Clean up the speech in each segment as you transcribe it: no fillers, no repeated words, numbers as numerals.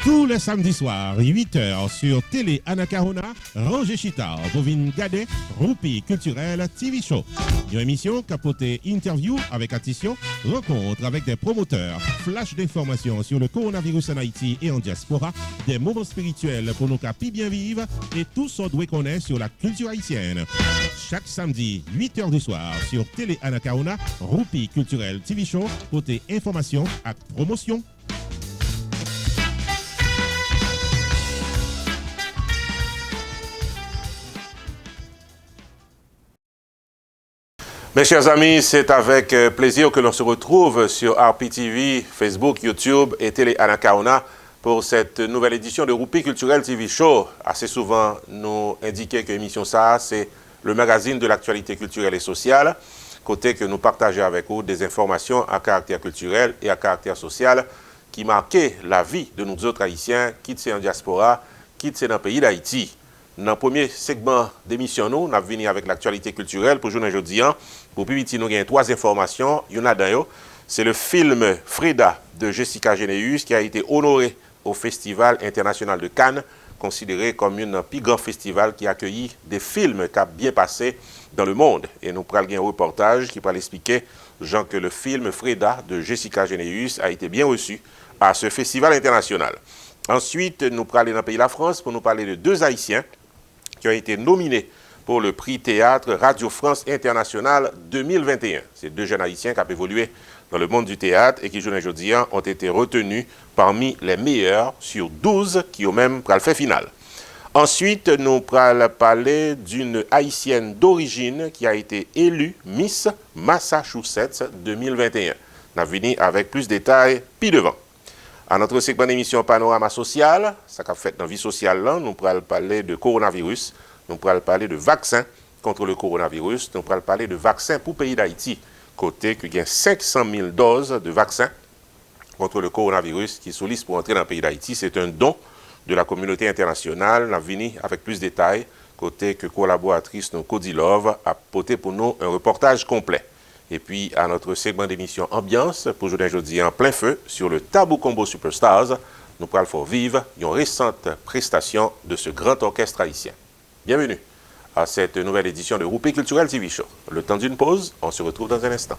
Tous les samedis soirs, 8h sur Télé Anacarona, Roger Chita, Bovine Gadet, Roupi Culturel TV Show. Une émission capotée interview avec attention, rencontre avec des promoteurs, flash d'informations sur le coronavirus en Haïti et en diaspora, des moments spirituels pour nos capis bien vivre et tout ce qu'on connaît sur la culture haïtienne. Chaque samedi, 8h du soir sur Télé Anacarona, Roupi Culturel TV Show, côté information et promotion. Mes chers amis, c'est avec plaisir que l'on se retrouve sur RPTV, Facebook, YouTube et Télé Anacarona pour cette nouvelle édition de Roupi Culturel TV Show. Assez souvent, nous indiquons que l'émission ça, c'est le magazine de l'actualité culturelle et sociale, côté que nous partageons avec vous des informations à caractère culturel et à caractère social qui marquaient la vie de nous autres Haïtiens, quitte c'est en diaspora, quitte c'est dans le pays d'Haïti. Dans le premier segment d'émission, nous avons venu avec l'actualité culturelle pour journée aujourd'hui. Pour plus vite, nous avons 3 informations. Il y en a d'ailleurs. C'est le film Freda de Jessica Généus qui a été honoré au Festival international de Cannes, considéré comme un plus grand festival qui a accueilli des films qui ont bien passé dans le monde. Et nous prenons un reportage qui va l'expliquer, Jean, que le film Freda de Jessica Généus a été bien reçu à ce festival international. Ensuite, nous allons aller dans le pays de la France pour nous parler de 2 Haïtiens qui ont été nominés pour le prix Théâtre Radio France International 2021. Ces 2 jeunes Haïtiens qui ont évolué dans le monde du théâtre et qui, aujourd'hui, ont été retenus parmi les meilleurs sur 12 qui ont même pris le fait final. Ensuite, nous allons parler d'une Haïtienne d'origine qui a été élue Miss Massachusetts 2021. Nous allons venir avec plus de détails puis devant. À notre segment d'émission Panorama Social, ça qu'a fait dans la vie sociale, là, nous pourrons parler de coronavirus, nous pourrons parler de vaccins contre le coronavirus, nous pourrons parler de vaccins pour le pays d'Haïti, côté qu'il y a 500 000 doses de vaccins contre le coronavirus qui sollicitent pour entrer dans le pays d'Haïti. C'est un don de la communauté internationale. Nous avons venu avec plus de détails, côté que collaboratrice nous Codilove a porté pour nous un reportage complet. Et puis, à notre segment d'émission Ambiance, pour aujourd'hui en plein feu, sur le Tabou Combo Superstars, nous pourrons faire vivre une récente prestation de ce grand orchestre haïtien. Bienvenue à cette nouvelle édition de Roupi Culturel TV Show. Le temps d'une pause, on se retrouve dans un instant.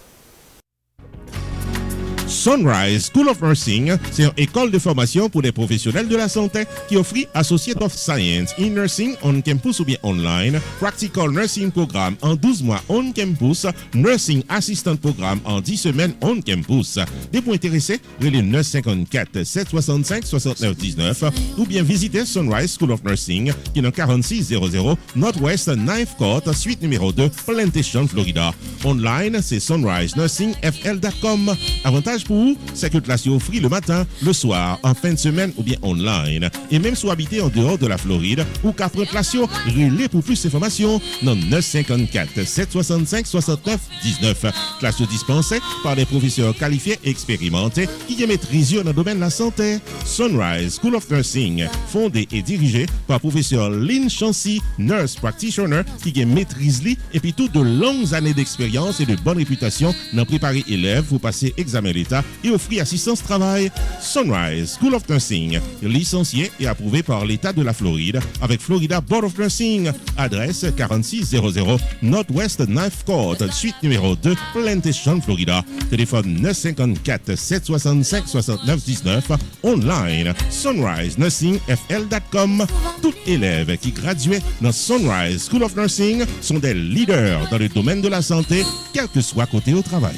Sunrise School of Nursing, c'est une école de formation pour les professionnels de la santé qui offre Associate of Science in Nursing on campus ou bien online, Practical Nursing Programme en 12 mois on campus, Nursing Assistant Programme en 10 semaines on campus. Des points intéressés, relais 954 765 69 19 ou bien visitez Sunrise School of Nursing qui est dans 4600 Northwest 9th Court, suite numéro 2, Plantation, Florida. Online, c'est sunrisenursingfl.com. Avantage pour vous, c'est que classe est offerte le matin, le soir, en fin de semaine ou bien online. Et même si vous habitez en dehors de la Floride ou qu'après classe, relais pour plus d'informations dans 954 765 69 19. Classe dispensée par des professeurs qualifiés et expérimentés qui maîtrisent dans le domaine de la santé. Sunrise School of Nursing, fondé et dirigé par professeur Lynn Chancy, nurse practitioner qui maîtrise et puis toutes de longues années d'expérience et de bonne réputation dans préparer élèves pour passer examen d'État et offrir assistance travail. Sunrise School of Nursing, licencié et approuvé par l'État de la Floride avec Florida Board of Nursing. Adresse 4600 Northwest 9th Court, suite numéro 2, Plantation, Florida. Téléphone 954 765 69 19. Online, sunrisenursingfl.com. Tout élève qui graduait dans Sunrise School of Nursing sont des leaders dans le domaine de la santé, quel que soit côté au travail.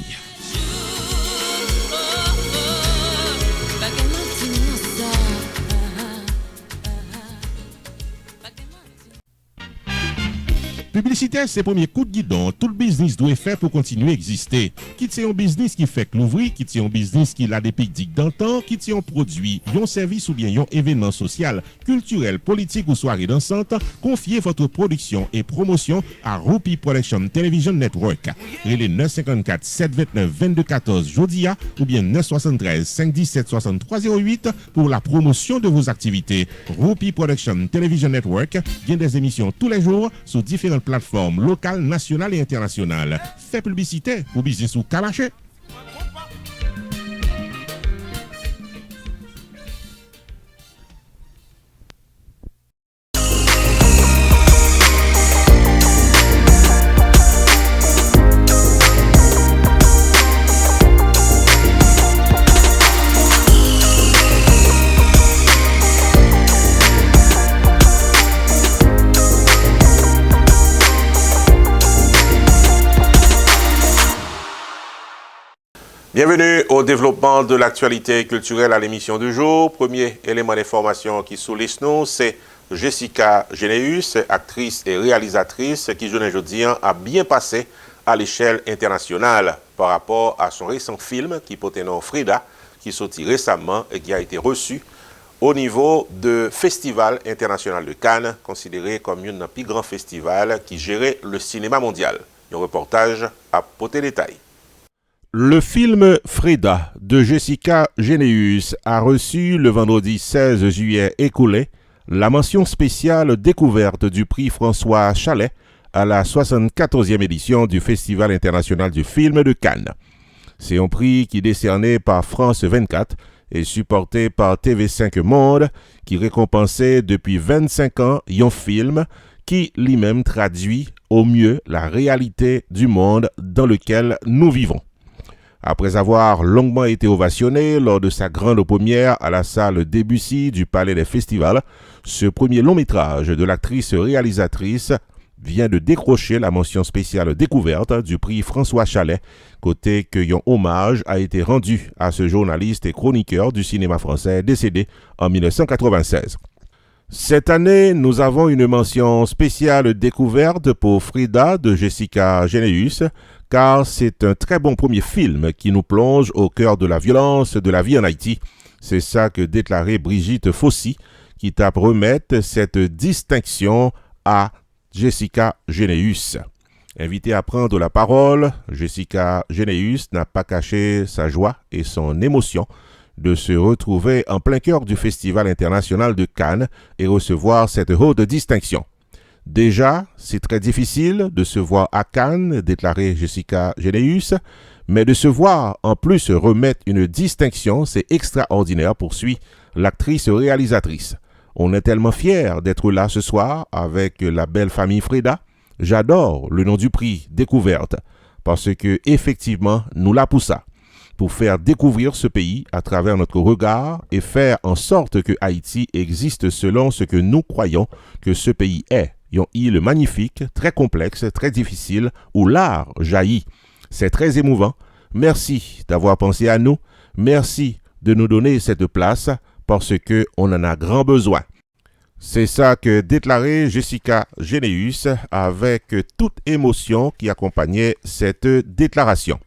Publicité, c'est le premier coup de guidon. Tout le business doit faire pour continuer à exister. Quitte c'est un business qui fait que l'ouvrir, quitte c'est un business qui a des pics dans le temps, quitte c'est un produit, un service ou bien un événement social, culturel, politique ou soirée dansante, confiez votre production et promotion à Roupi Production Television Network. Relais 954 729 2214 Jodia ou bien 973 517 6308 pour la promotion de vos activités. Roupi Production Television Network vient des émissions tous les jours sur différentes plateformes locales, nationales et internationales. Fait publicité pour business ou calaché. Bienvenue au développement de l'actualité culturelle à l'émission du jour. Premier élément d'information qui soulisse nous, c'est Jessica Généus, actrice et réalisatrice qui, aujourd'hui, a bien passé à l'échelle internationale par rapport à son récent film qui portait nom Frida, qui sortit récemment et qui a été reçu au niveau de Festival international de Cannes, considéré comme un des plus grands festivals qui gérait le cinéma mondial. Un reportage à Poté Détail. Le film Frida de Jessica Généus a reçu le vendredi 16 juillet écoulé la mention spéciale découverte du prix François Chalet à la 74e édition du Festival international du film de Cannes. C'est un prix qui est décerné par France 24 et supporté par TV5 Monde qui récompensait depuis 25 ans un film qui lui-même traduit au mieux la réalité du monde dans lequel nous vivons. Après avoir longuement été ovationné lors de sa grande première à la salle Debussy du Palais des Festivals, ce premier long-métrage de l'actrice réalisatrice vient de décrocher la mention spéciale découverte du prix François Chalet, côté que un hommage a été rendu à ce journaliste et chroniqueur du cinéma français décédé en 1996. Cette année, nous avons une mention spéciale découverte pour Frida de Jessica Généus, car c'est un très bon premier film qui nous plonge au cœur de la violence de la vie en Haïti. C'est ça que déclarait Brigitte Fossy, qui tape remettre cette distinction à Jessica Généus. Invitée à prendre la parole, Jessica Généus n'a pas caché sa joie et son émotion de se retrouver en plein cœur du Festival international de Cannes et recevoir cette haute distinction. Déjà, c'est très difficile de se voir à Cannes, déclarait Jessica Généus, mais de se voir en plus remettre une distinction, c'est extraordinaire, poursuit l'actrice réalisatrice. On est tellement fiers d'être là ce soir avec la belle famille Frida. J'adore le nom du prix, Découverte, parce que effectivement, nous la poussa pour faire découvrir ce pays à travers notre regard et faire en sorte que Haïti existe selon ce que nous croyons que ce pays est. Une île magnifique, très complexe, très difficile, où l'art jaillit. C'est très émouvant. Merci d'avoir pensé à nous. Merci de nous donner cette place parce qu'on en a grand besoin. C'est ça que déclarait Jessica Généus avec toute émotion qui accompagnait cette déclaration.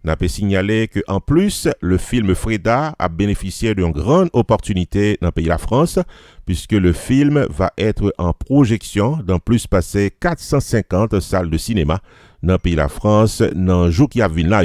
On a pu signaler qu'en plus, le film Frida a bénéficié d'une grande opportunité dans le pays de la France, puisque le film va être en projection dans plus passé 450 salles de cinéma dans le pays de la France, dans le jour qui a venu là.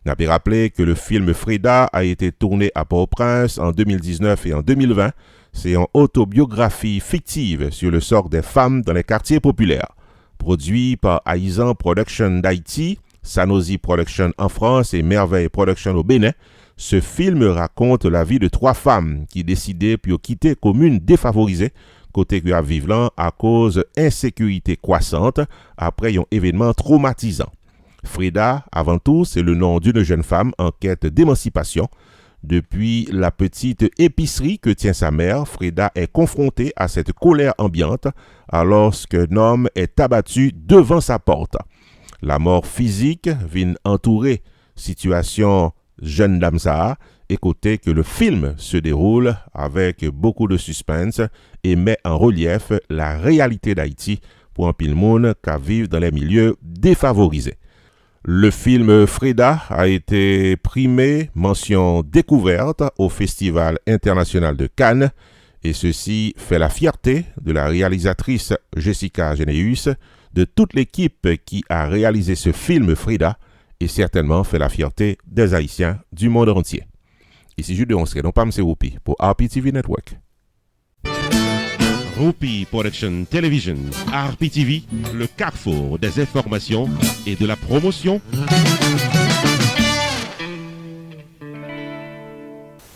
On a pu rappeler que le film Frida a été tourné à Port-au-Prince en 2019 et en 2020. C'est une autobiographie fictive sur le sort des femmes dans les quartiers populaires. Produit par Aizan Production d'Haïti, Sanosi Production en France et Merveille Production au Bénin, ce film raconte la vie de 3 femmes qui décidaient pour quitter commune défavorisée côté que à vivre à cause insécurité croissante après un événement traumatisant. Frida, avant tout, c'est le nom d'une jeune femme en quête d'émancipation. Depuis la petite épicerie que tient sa mère, Frida est confrontée à cette colère ambiante alors qu'un homme est abattu devant sa porte. La mort physique vient entourer situation jeune dame ça, et côté que le film se déroule avec beaucoup de suspense et met en relief la réalité d'Haïti pour un pile monde qui vit dans les milieux défavorisés. Le film Frida a été primé mention découverte au Festival international de Cannes et ceci fait la fierté de la réalisatrice Jessica Généus, de toute l'équipe qui a réalisé ce film Frida et certainement fait la fierté des Haïtiens du monde entier. Ici Jules de Onsre, non pas M. Roupi, pour RPTV Network. Roupi Production Television, RPTV, le carrefour des informations et de la promotion.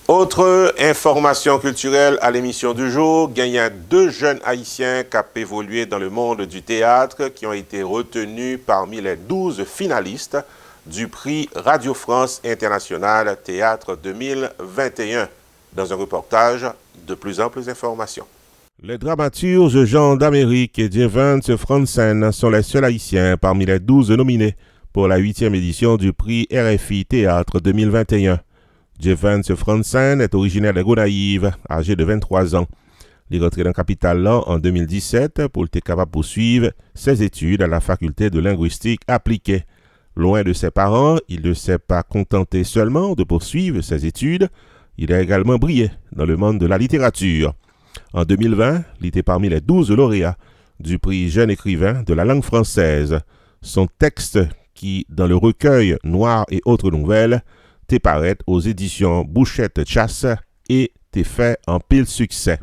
Autre information culturelle à l'émission du jour, il y a 2 jeunes Haïtiens qui ont évolué dans le monde du théâtre qui ont été retenus parmi les 12 finalistes du prix Radio France International Théâtre 2021. Dans un reportage, de plus amples informations. Les dramaturges Jean d'Amérique et Jevance Franzen sont les seuls Haïtiens parmi les 12 nominés pour la 8e édition du prix RFI Théâtre 2021. Jevance Franzen est originaire de Gonaïve, âgé de 23 ans. Il est rentré dans la capitale là en 2017 pour être capable de poursuivre ses études à la faculté de linguistique appliquée. Loin de ses parents, il ne s'est pas contenté seulement de poursuivre ses études, il a également brillé dans le monde de la littérature. En 2020, il était parmi les 12 lauréats du prix Jeune écrivain de la langue française. Son texte, qui, dans le recueil Noir et autres nouvelles, t'est paraît aux éditions Bouchette Chasse et t'est fait en pile succès.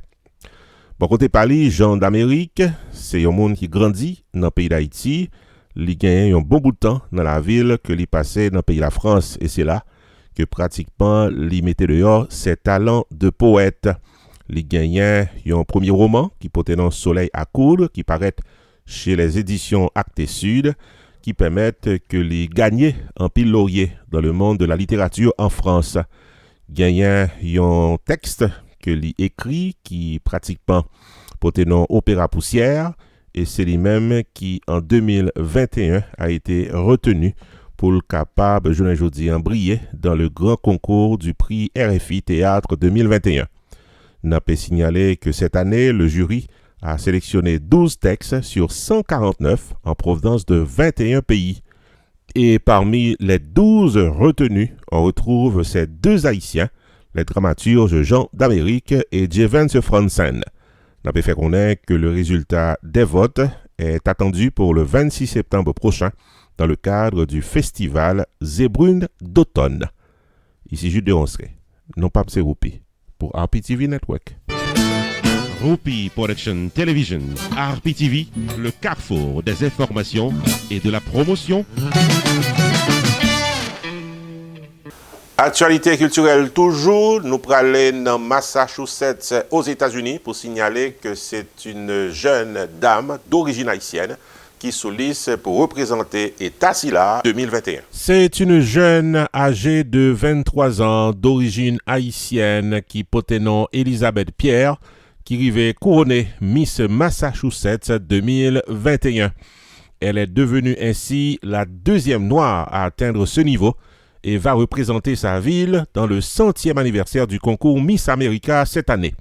Bon, côté Pali, Jean d'Amérique, c'est un monde qui grandit dans le pays d'Haïti. Il gagne un bon bout de temps dans la ville que il passait dans le pays de la France. Et c'est là que pratiquement il mettait dehors ses talents de poète. Il gagne un premier roman qui portait dans Soleil à coudre, qui paraît chez les éditions Actes Sud, qui permettent que les gagne en pile laurier dans le monde de la littérature en France. Gagne un texte que lui écrit qui pratiquement portait dans Opéra Poussière et c'est lui-même qui en 2021 a été retenu pour le capable aujourd'hui en briller dans le grand concours du prix RFI Théâtre 2021. N'a pas signalé que cette année le jury a sélectionné 12 textes sur 149 en provenance de 21 pays. Et parmi les 12 retenus, on retrouve ces deux Haïtiens, les dramaturges Jean d'Amérique et Jevance Franzen. On a fait connaître que le résultat des votes est attendu pour le 26 septembre prochain dans le cadre du festival Zébrune d'automne. Ici Jules de Ronceray, non pas c'est Roupi, pour RPTV Network. Roupi Production Television, RPTV, le carrefour des informations et de la promotion. Actualité culturelle toujours, nous parlons dans Massachusetts aux États-Unis pour signaler que c'est une jeune dame d'origine haïtienne qui sollicite pour représenter Etat-Silla 2021. C'est une jeune âgée de 23 ans d'origine haïtienne qui portait nom Elisabeth Pierre qui rivait couronner Miss Massachusetts 2021. Elle est devenue ainsi la deuxième noire à atteindre ce niveau et va représenter sa ville dans le 100e anniversaire du concours Miss America cette année.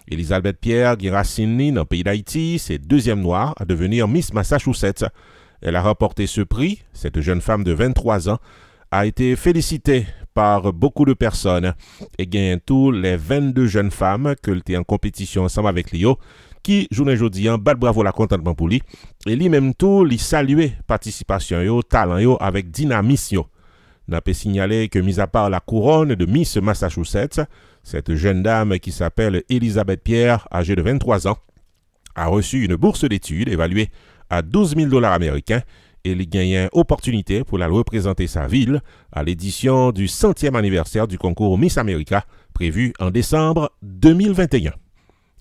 Elisabeth Pierre Guirassini, dans le pays d'Haïti, c'est deuxième noire à devenir Miss Massachusetts. Elle a remporté ce prix. Cette jeune femme de 23 ans a été félicitée par beaucoup de personnes et gagne tous les 22 jeunes femmes que étaient en compétition ensemble avec Léo qui, journée jeudi, bat bravo la contentement pour lui. Et lui-même tout, lui saluer participation yo, talent yo avec dynamisme yo. N'a pas signalé que, mis à part la couronne de Miss Massachusetts, cette jeune dame qui s'appelle Elisabeth Pierre, âgée de 23 ans, a reçu une bourse d'études évaluée à 12 000 $ américains et il gagne une opportunité pour la représenter sa ville à l'édition du 100e anniversaire du concours Miss America prévu en décembre 2021.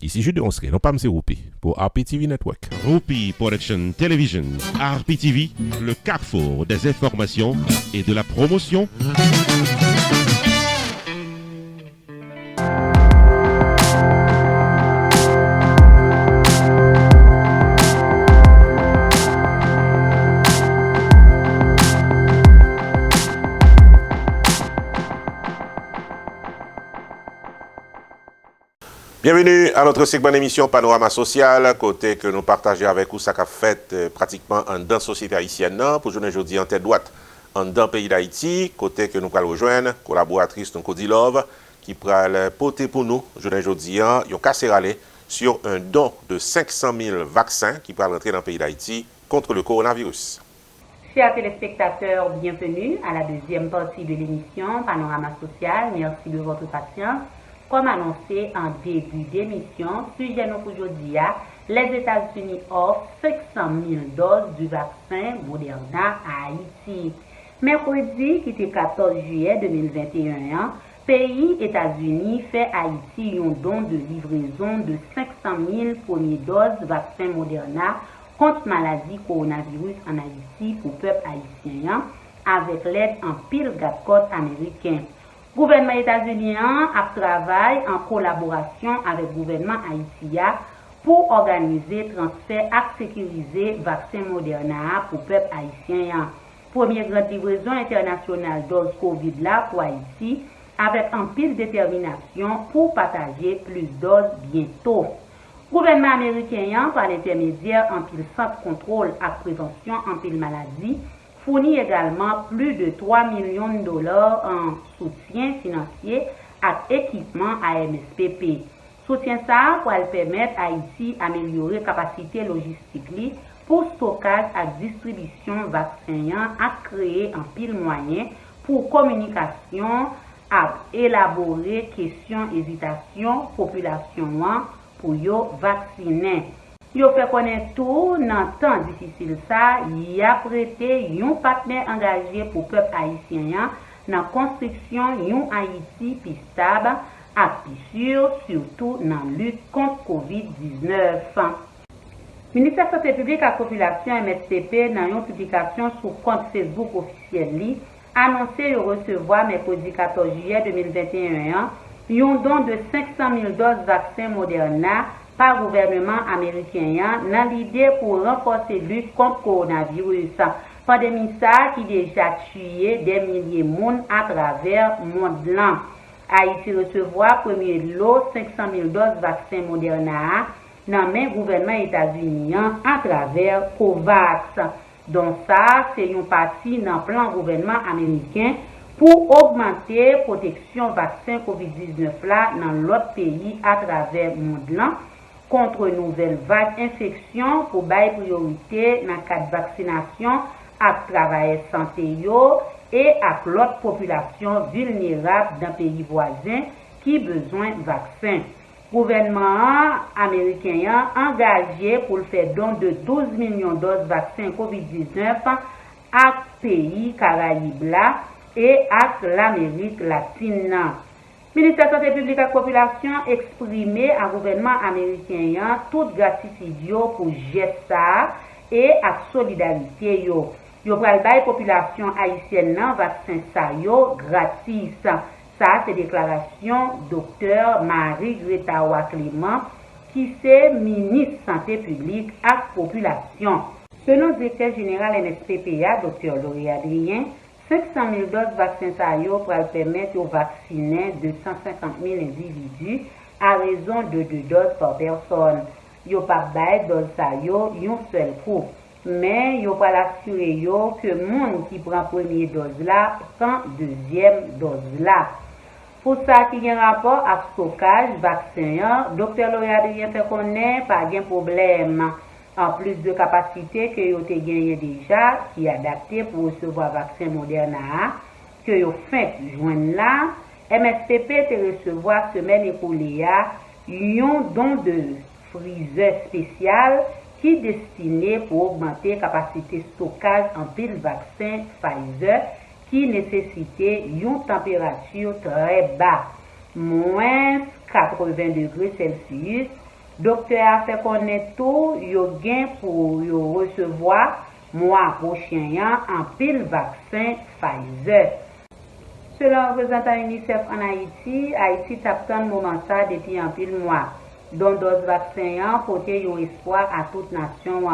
Ici Jules de Ronceray, non pas M. Roupi, pour RPTV Network. Roupi Production Television, RPTV, le carrefour des informations et de la promotion. Bienvenue à notre segment d'émission Panorama Social, côté que nous partageons avec vous, ça qu'a fait pratiquement en dans la société haïtienne, pour journée aujourd'hui en tête droite, en dans le pays d'Haïti, côté que nous allons rejoindre, collaboratrice de Codilove, qui pourra porter pour nous, journée aujourd'hui, un casserale sur un don de 500 000 vaccins qui pourra rentrer dans le pays d'Haïti contre le coronavirus. Chers téléspectateurs, bienvenue à la deuxième partie de l'émission Panorama Social. Merci de votre patience. Comme annoncé en début d'émission, sujet nous aujourd'hui, les États-Unis offrent 500 000 doses du vaccin Moderna à Haïti. Mercredi, qui était 14 juillet 2021, pays États-Unis fait Haïti un don de livraison de 500 000 premières doses vaccin Moderna contre maladie coronavirus en Haïti pour le peuple haïtien avec l'aide en pile garde-côte américain. Le gouvernement états-unien a travaillé en collaboration avec le gouvernement haïtien pour organiser transfert et sécuriser vaccin Moderna pour le peuple haïtien. Première grande livraison internationale dose Covid là pour Haïti, avec un pile détermination pour partager plus doses bientôt. Le gouvernement américain, par l'intermédiaire en pile centre contrôle et prévention en pile maladie, fournit également plus de 3 millions de dollars en soutien financier et équipement à MSPP. Soutien ça pour permettre à Haïti d'améliorer la capacité logistique pour stockage et distribution vaccins à créer un pile moyen pour communication à élaborer questions hésitation population pour yo vacciner. Yo fait connaître tout dans temps difficile ça, y a prêté un partenaire engagé pour peuple haïtien dans construction yon Haïti plus stable et plus sûr, surtout dans la lutte contre COVID-19. Ministère de la Santé publique et population MSPP dans une publication sur compte Facebook officiel annoncé recevoir mercredi 14 juillet 2021 un don de 500 000 doses vaccin Moderna par le gouvernement américain dans l'idée pour renforcer la lutte contre le coronavirus. Pandémie ça qui déjà tué des milliers de monde à travers le monde. Haïti recevoir premier lot 500 000 doses vaccin Moderna dans le gouvernement états-unien à travers COVAX. Donc ça, c'est une partie dans le plan gouvernement américain pour augmenter la protection vaccin COVID-19 là dans l'autre pays à travers le monde contre nouvelles vagues infections pour bailler priorité dans le cadre de vaccination à travailleurs santé et à l'autre population vulnérable dans pays voisins qui besoin de vaccins. Le gouvernement américain engagé pour le faire don de 12 millions de doses de vaccins COVID-19 à pays Caraïbes et à l'Amérique latine. Le ministère de la Santé publique et de la population exprimé à gouvernement américain toute gratitude pour geste et à solidarité yo. Yo pral bay population haïtienne nan vaccin sa yo gratis. Ça c'est déclaration docteur Marie-Greta Clément qui c'est ministre santé publique et population. Selon le directeur général NSPPA, docteur Laurie Adrien, 500 000 doses vaccin sa yo pral permettre de vacciner 250 000 individus à raison de 2 doses par personne. Yo pa bay dose sa yo yon seul coup. Mais yo pas l'assurer yo que monde qui prend première dose là prend deuxième dose là. Pour ça qui a rapport à stockage vaccin, docteur Laurie Adrien fait connaître pas de problème. En plus de capacité que yo te gagné déjà qui est adapté pour recevoir vaccin Moderna que yo fait joindre là, MSPP te recevoir semaine écoulée un don de freezer spécial qui est destiné pour augmenter la capacité de stockage en pile vaccin Pfizer qui nécessitait une température très basse, moins 80 degrés Celsius. Docteur a fait connaître tout, yo gain pour yo recevoir mois prochain en pile vaccin Pfizer. Selon le représentant UNICEF en Haïti, Haïti tape un moment ça depuis un pile mois. Donc, dose vaccin pour un espoir à toute nation.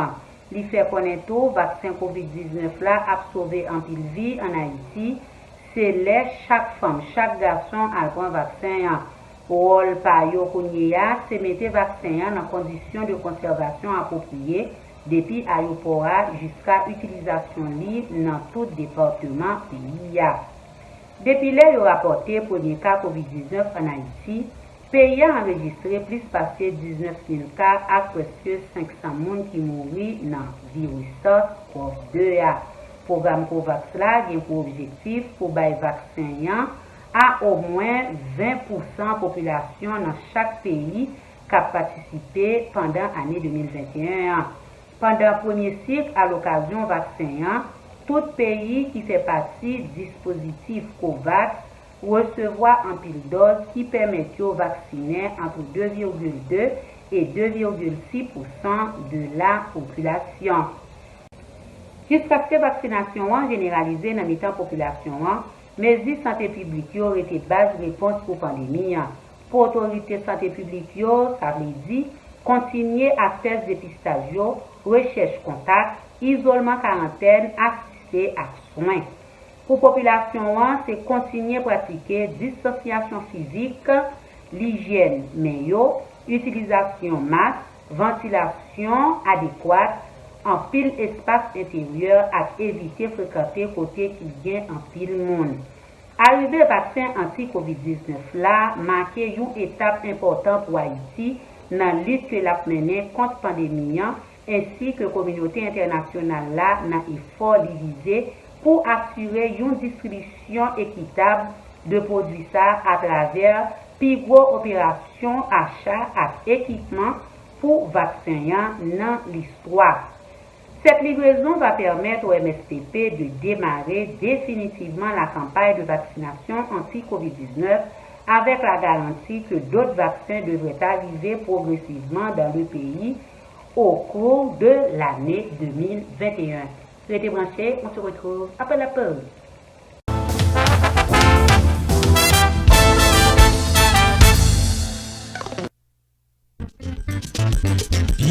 Li fait connaître tout, vaccin COVID-19 là a sauvé un pile vie en Haïti. C'est là chaque femme, chaque garçon a un vaccin. Rôle par yo kounya, c'est mettre vaccin dans conditions de conservation appropriées depuis aéroport jusqu'à utilisation libre dans tout département pays. Depuis là, il rapporté premier cas COVID-19 en Haïti. Le pays a enregistré plus passé 19 000 cas à presque 500 personnes qui mourent dans le virus SARS-CoV-2. Le programme COVAX a pour objectif pour les vaccins à au moins 20% de population dans chaque pays qui a participé pendant l'année 2021. Pendant le premier cycle, à l'occasion vaccin, tout pays qui fait partie du dispositif COVAX recevoir un pile dose qui permet de vacciner entre 2,2 et 2,6% de la population. Jusqu'à ce que la vaccination généralisée dans la population, mesures de santé publique ont été base réponse pour la pandémie. Pour l'autorité de santé publique, ça veut dire continuer à faire dépistage, recherche contact, isolement quarantaine, accès à soins. Pour la population, c'est continuer à pratiquer distanciation physique, l'hygiène meilleure, utilisation masque, ventilation adéquate, en pile espace intérieur à éviter de fréquenter côté qui vient en pile monde. Arrivé vaccin anti-COVID-19 là, marqué une étape importante pour Haïti dans la lutte que la menée contre la pandémie, ainsi que la communauté internationale là dans l'effort divisé pour assurer une distribution équitable de produits ça à travers plus gros opération achat et équipement pour vaccins dans l'histoire. Cette livraison va permettre au MSPP de démarrer définitivement la campagne de vaccination anti-COVID-19 avec la garantie que d'autres vaccins devraient arriver progressivement dans le pays au cours de l'année 2021. Restez branchés, on se retrouve après la pause.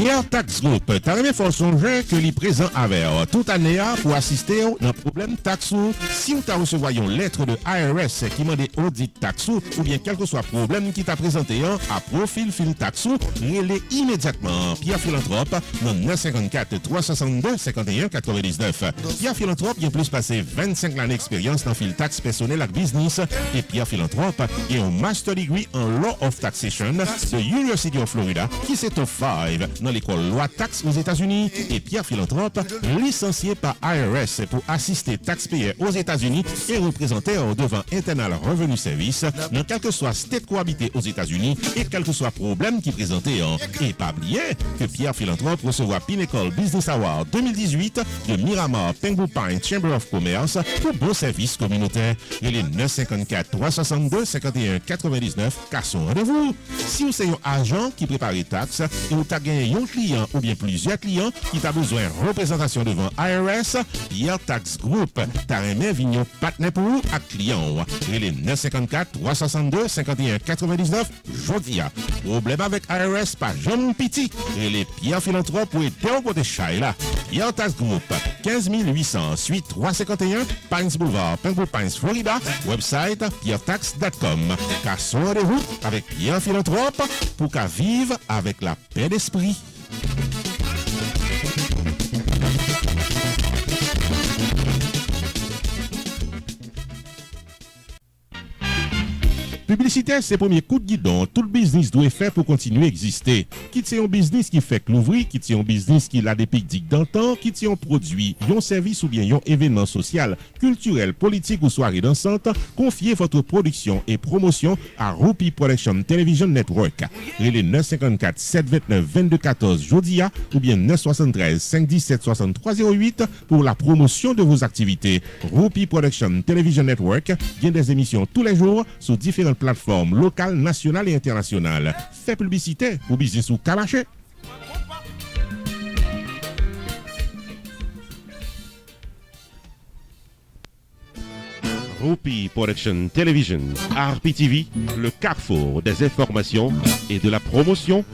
Pierre Tax Group, t'as remis fort songer que les présents avec toute année pour assister à un problème taxou. Si vous avez reçu une lettre de IRS qui demande audit taxou ou bien quel que soit le problème qui t'a présenté à profil fil taxou, relais immédiatement Pierre Philanthrope dans 954 362 51 99. Pierre Philanthrope il a plus passé 25 ans d'expérience dans fil tax personnel et business et Pierre Philanthrope est un master degree en Law of Taxation de University of Florida qui s'est au 5 dans l'école loi taxe aux États-Unis et Pierre Philanthrope, licencié par IRS pour assister taxpayers aux États-Unis et représentateur devant Internal Revenue Service dans quel que soit state cohabité aux États-Unis et quel que soit problème qui présentait. Et pas oublier que Pierre Philanthrope recevra Pinnacle Business Award 2018 de Miramar Pengu Pine Chamber of Commerce pour bon service communautaire. Et les 954 362 51 99 car son rendez-vous. Si vous êtes un agent qui prépare les taxes et vous avez gagné un client ou bien plusieurs clients qui t'a besoin de représentation devant IRS, Pierre Tax Group, t'as remis vignon partenaire pour vous à client. Et les 954 362 51 99 jodia. Problème avec IRS, pas jeune petit. Et les Pierre Philanthrope pour aider au côté Shaila. Pierre Tax Group, 15 800 suite 351 Pines Boulevard, Pengu Pines, Florida. Website pierretax.com. Car son rendez-vous avec Pierre Philanthrope pour qu'à vivre avec la paix d'esprit. Publicité, c'est le premier coup de guidon. Tout le business doit faire pour continuer à exister. Quitte c'est un business qui fait que l'ouvrir, quitte c'est un business qui a des pics dans le temps, quitte c'est un produit, un service ou bien un événement social, culturel, politique ou soirée dansante, confiez votre production et promotion à Rupi Production Television Network. Relais 954 729 2214 Jodia ou bien 973 517 6308 pour la promotion de vos activités. Rupi Production Television Network vient des émissions tous les jours sur différentes plateformes locales, nationales et internationales. Fait publicité pour business ou camaché. Rupi Production Television, RPTV, le carrefour des informations et de la promotion.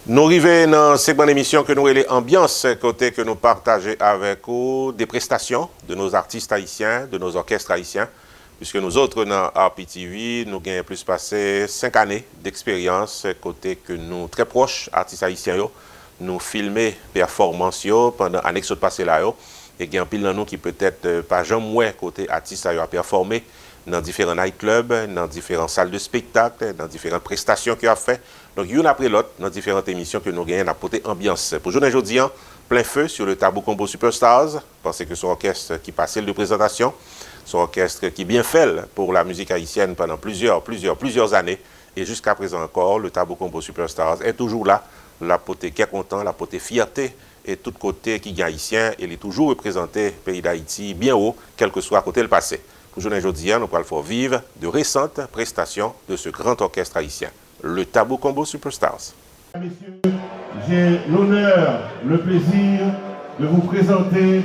Nous arrivons dans ce segment d'émission que nous avons l'ambiance côté que nous partageons avec vous des prestations de nos artistes haïtiens, de nos orchestres haïtiens, puisque nous autres dans RPTV, nous avons plus passé 5 années d'expérience côté que nous très proches artistes haïtiens, nous filmer performances pendant l'année qui passée là, et il y a un pile dans nous qui peut-être pas jamais moins côté artistes à performer dans différents nightclubs, dans différentes salles de spectacle, dans différentes prestations qu'il a fait. Donc, une après l'autre, dans différentes émissions que nous gagnons, à porter ambiance. Pour journée aujourd'hui, plein feu sur le Tabou Combo Superstars, parce que son orchestre qui passait de présentation, son orchestre qui bien fait pour la musique haïtienne pendant plusieurs années, et jusqu'à présent encore, le Tabou Combo Superstars est toujours là, la poté qui est content, la poté fierté, et tout côté qui est haïtien, il est toujours représenté le pays d'Haïti bien haut, quel que soit côté le passé. Pour journée aujourd'hui, nous allons faire vivre de récentes prestations de ce grand orchestre haïtien, le Tabou Combo Superstars. Messieurs, j'ai l'honneur, le plaisir de vous présenter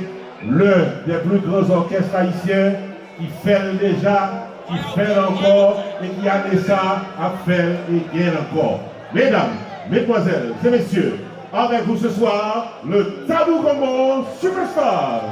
l'un des plus grands orchestres haïtiens qui fait déjà, qui fait encore et qui a laissé ça à faire et bien encore. Mesdames, mesdemoiselles et messieurs, avec vous ce soir, le Tabou Combo Superstars.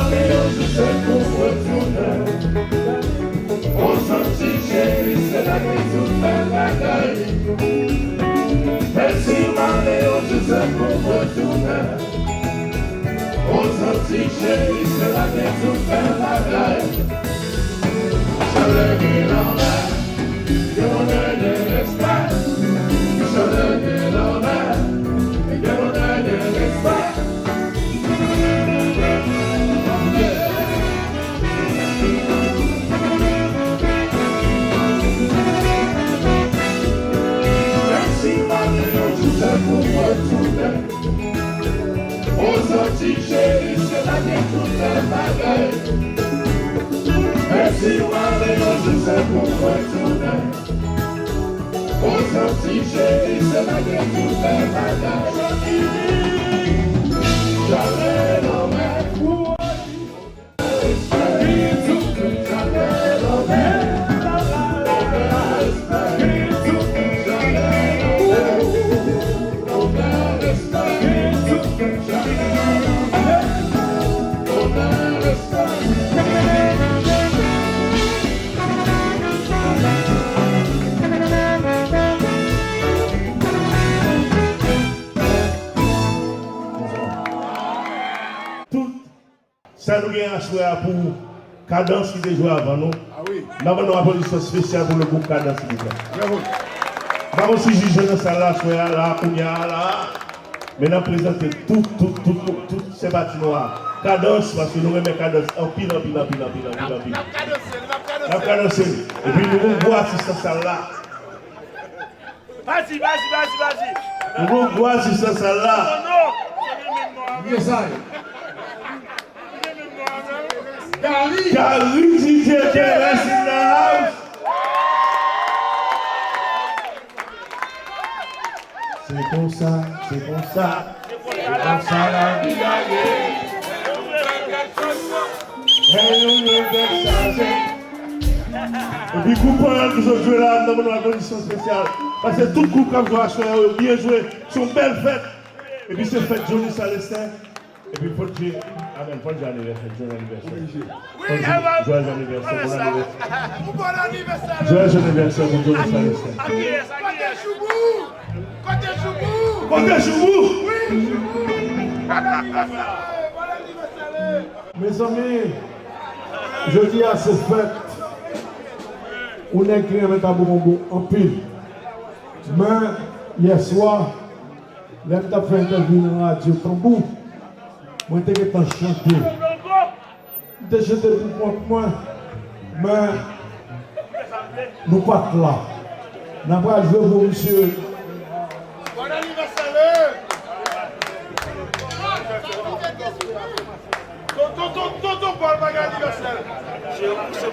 aller au sais pour retourner. On sortit chérie, c'est la question de la gagne. Merci Maléo, je sais pour retourner. On sortit chérie, c'est la question de la gagne. Je l'ai mis dans l'air, je m'en ai de l'espace. Je l'ai mis dans l'air, je m'en ai de l'espace. Pour retourner aux sorties chérie, c'est la guerre toute la bagaille. Merci Maléo, je sais pour retourner aux sorties chérie, c'est la guerre toute la bagaille. Jamais l'homme pour jamais l'homme. Ça nous vient à souhait pour Cadence qui est joué avant nous. Ah oui. Nous avons une position spéciale pour le groupe Cadence. Nous avons aussi jugé dans ça là, souhait là, Kounia là. Mais nous avons présenté tous ces bâtiments. Cadence, parce que nous aimons Cadence en pile. Nous avons cadencé. Et puis nous avons voir assistance là. Vas-y. Nous avons voir assistance là. Gary DJ Terence in the house. C'est comme ça la vie gagnée. Et puis, groupe qui sont joués là, nous avons une condition spéciale. Parce que tout groupe qui a joué, bien joué, sont belles fêtes. Et puis, c'est fête Johnny Salestin. Et puis, il faut dire, amen, bon anniversaire, joyeux anniversaire. Joyeux anniversaire, bon anniversaire. Joyeux anniversaire, mon Johnny Salestin. Côté Choubou. Oui, Choubou. Bon anniversaire. Mes amis, je dis à cette fête, on est écrit avec un bonbon en pile. Mais hier soir, l'homme t'a fait interview dans la radio Tambou. Moi, j'étais chanté. J'étais chanté pour moi. Mais nous ne sommes pas là. Nous avons pas joué pour monsieur. Bon anniversaire! Tonton Paul, bon anniversaire! J'ai repoussé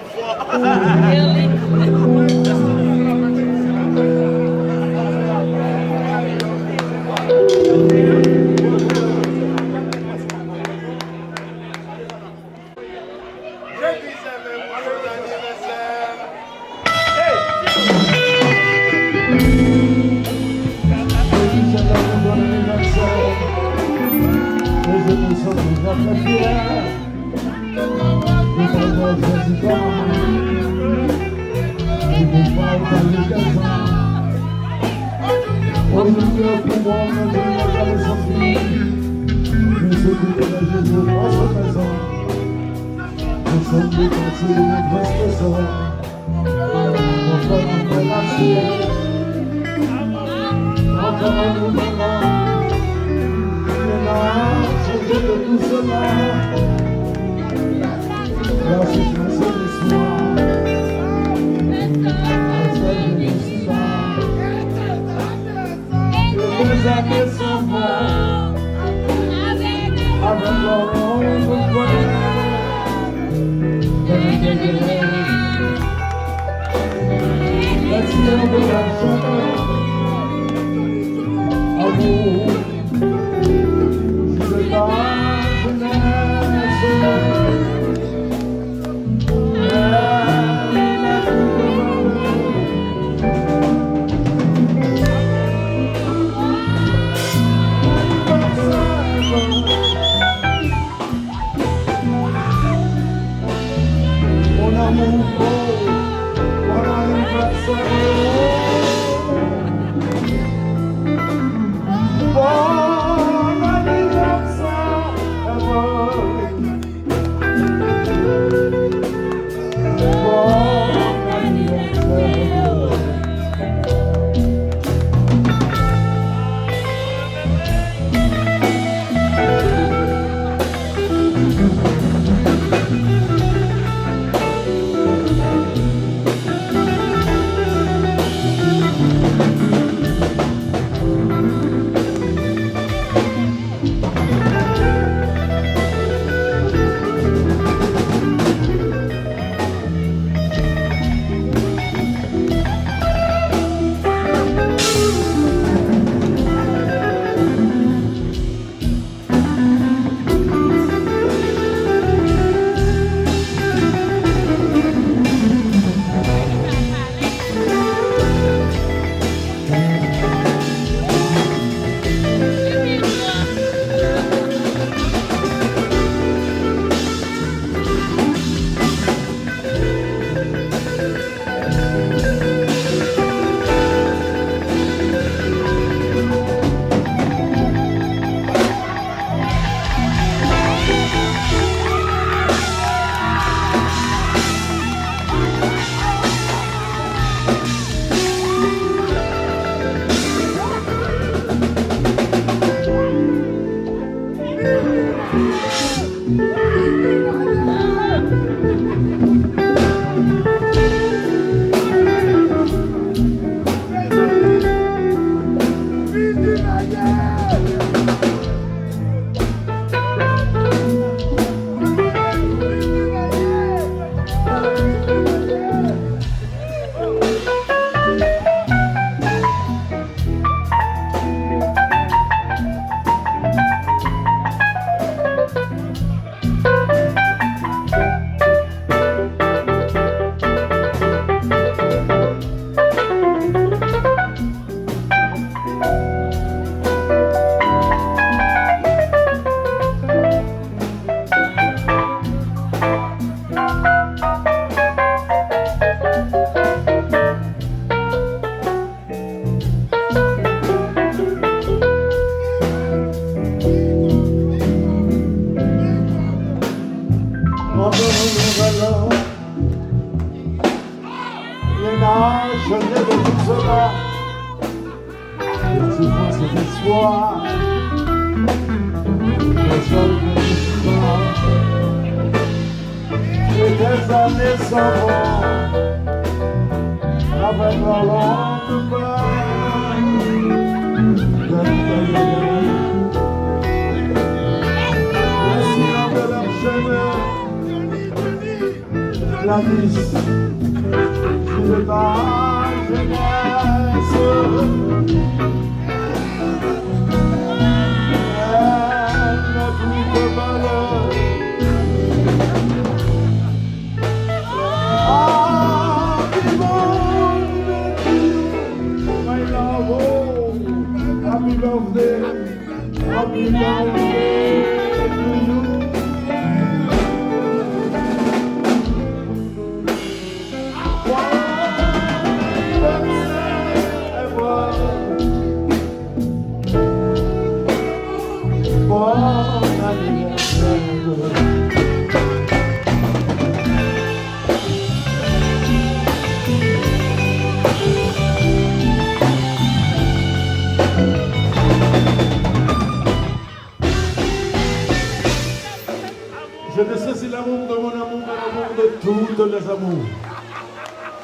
Je ne sais si l'amour de mon amour est l'amour de toutes les amours.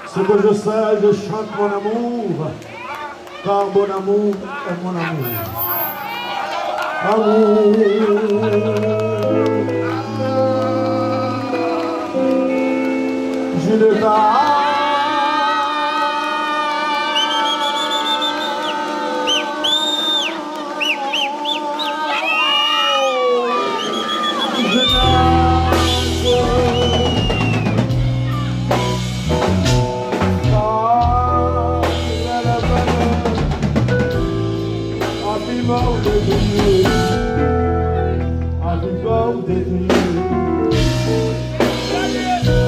Ce que je sais, je chante mon amour, car mon amour est mon amour. Amour. Je ne Happy birthday to you.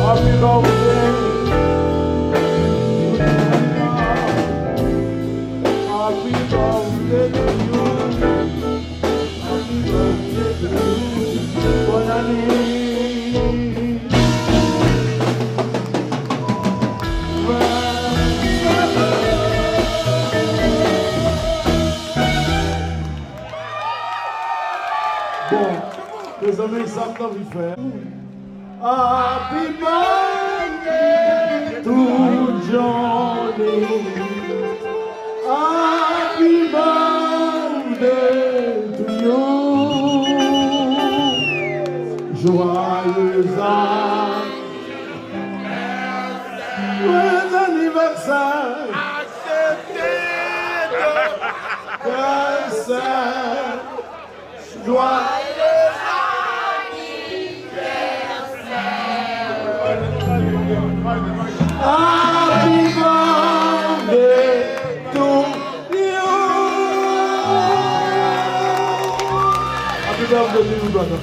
Happy birthday. t'en faire. Happy birthday to Johnny. Happy birthday to you. Joyeux anniversaire. Anniversaire. Joyeux Happy birthday to you. Happy birthday to you, brother.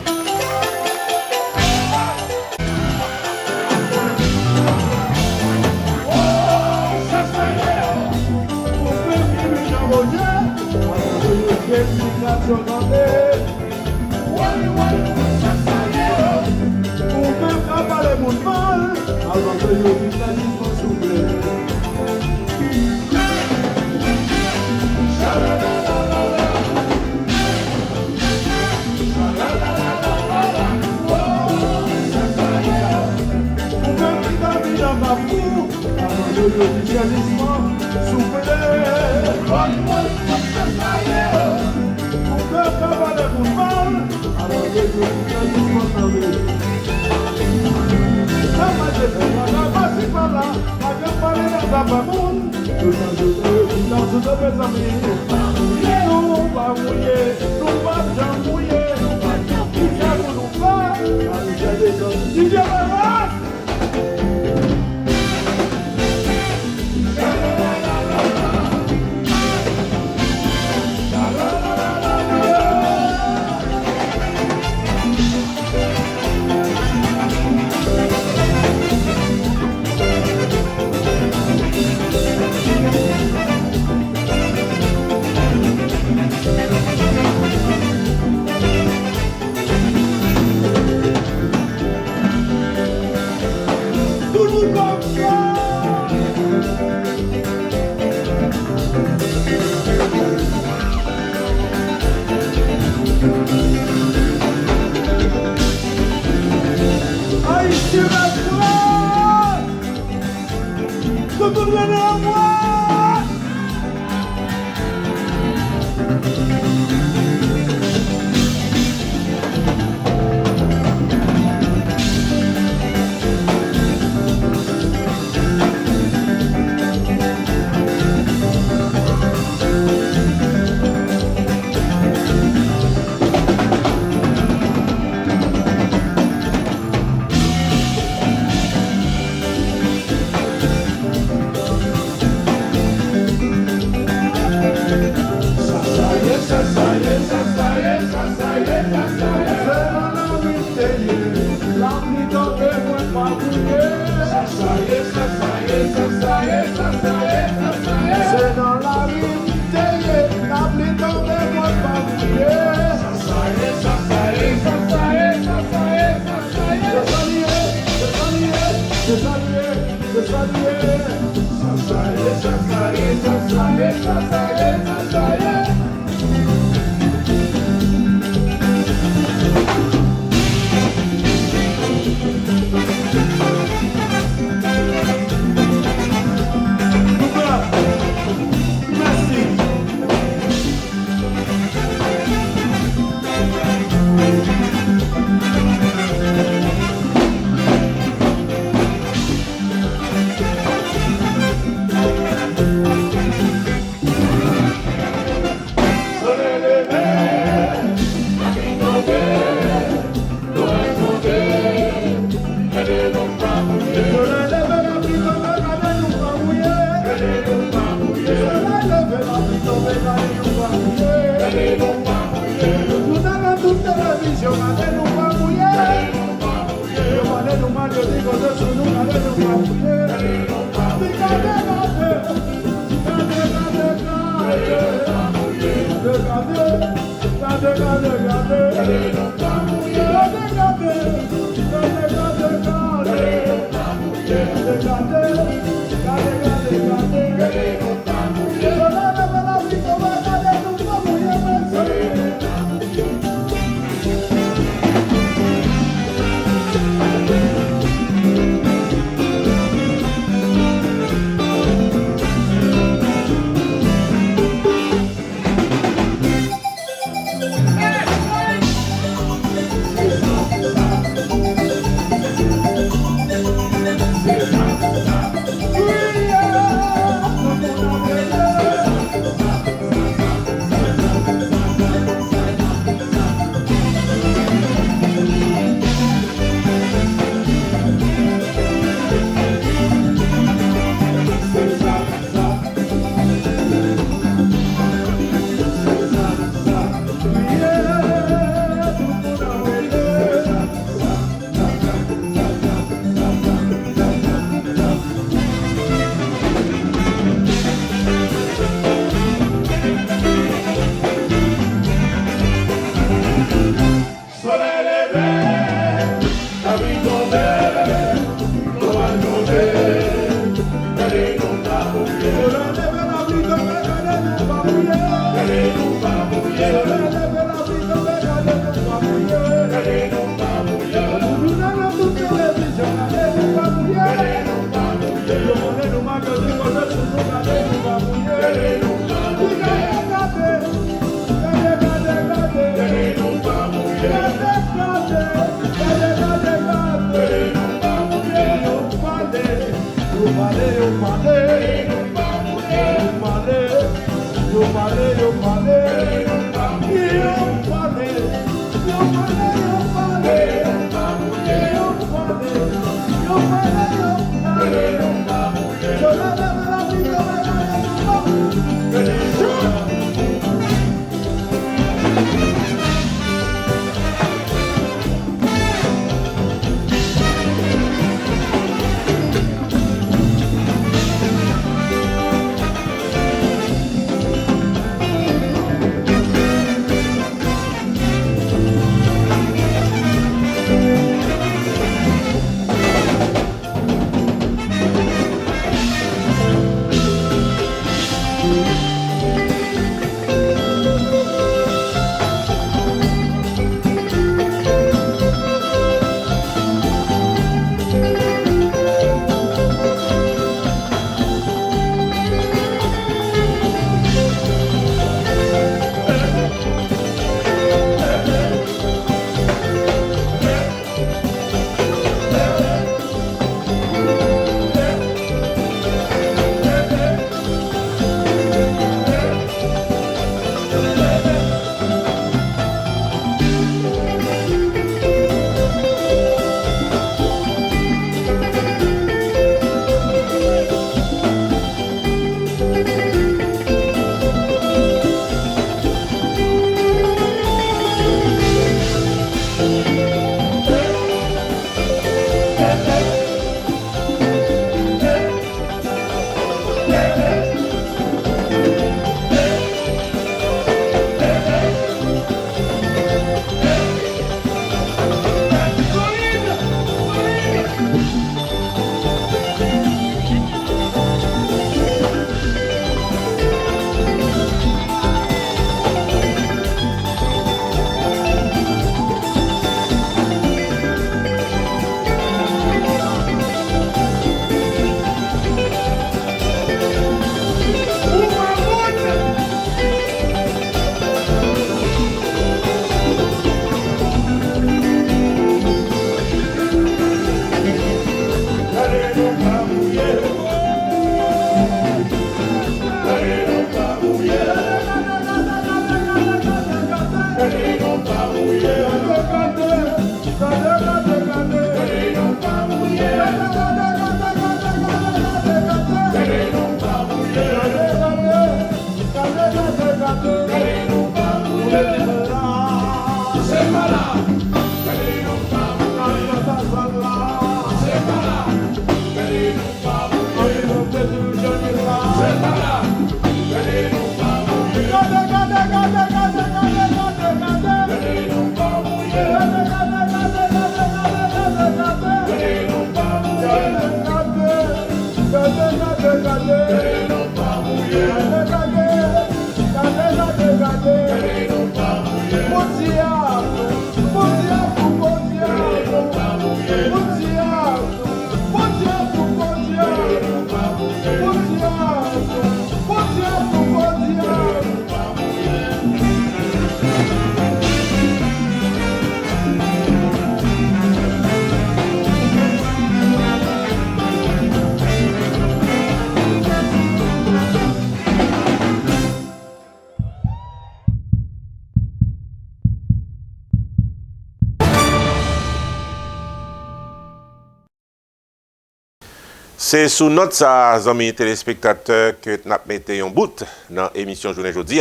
C'est sous note ça, amis téléspectateurs, que nous mettons en bout dans l'émission Journée Jeudi,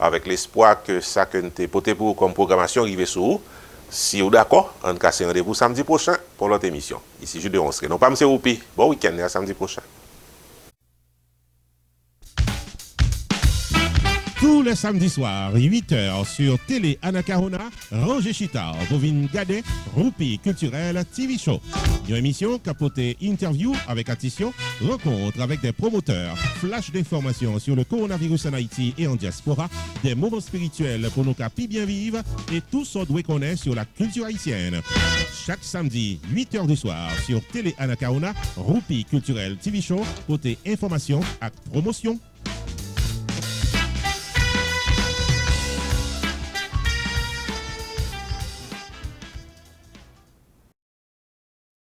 avec l'espoir que ça que nous avons porté pour comme programmation arrive sur vous. Si vous êtes d'accord, on va casser rendez-vous samedi prochain pour l'autre émission. Ici Jules de Ronské. Non pas M. Roupi. Bon week-end et à samedi prochain. Tous les samedis soirs, 8h sur Télé Anacarona, Roger Chita, vous venez regarder Roupi Culturel TV Show. Une émission capotée interview avec addition, rencontre avec des promoteurs, flash d'informations sur le coronavirus en Haïti et en diaspora, des moments spirituels pour nos capis bien vivre et tout ce qu'on doit connaître sur la culture haïtienne. Chaque samedi, 8h du soir sur Télé Anacarona, Roupi Culturel TV Show, côté information et promotion.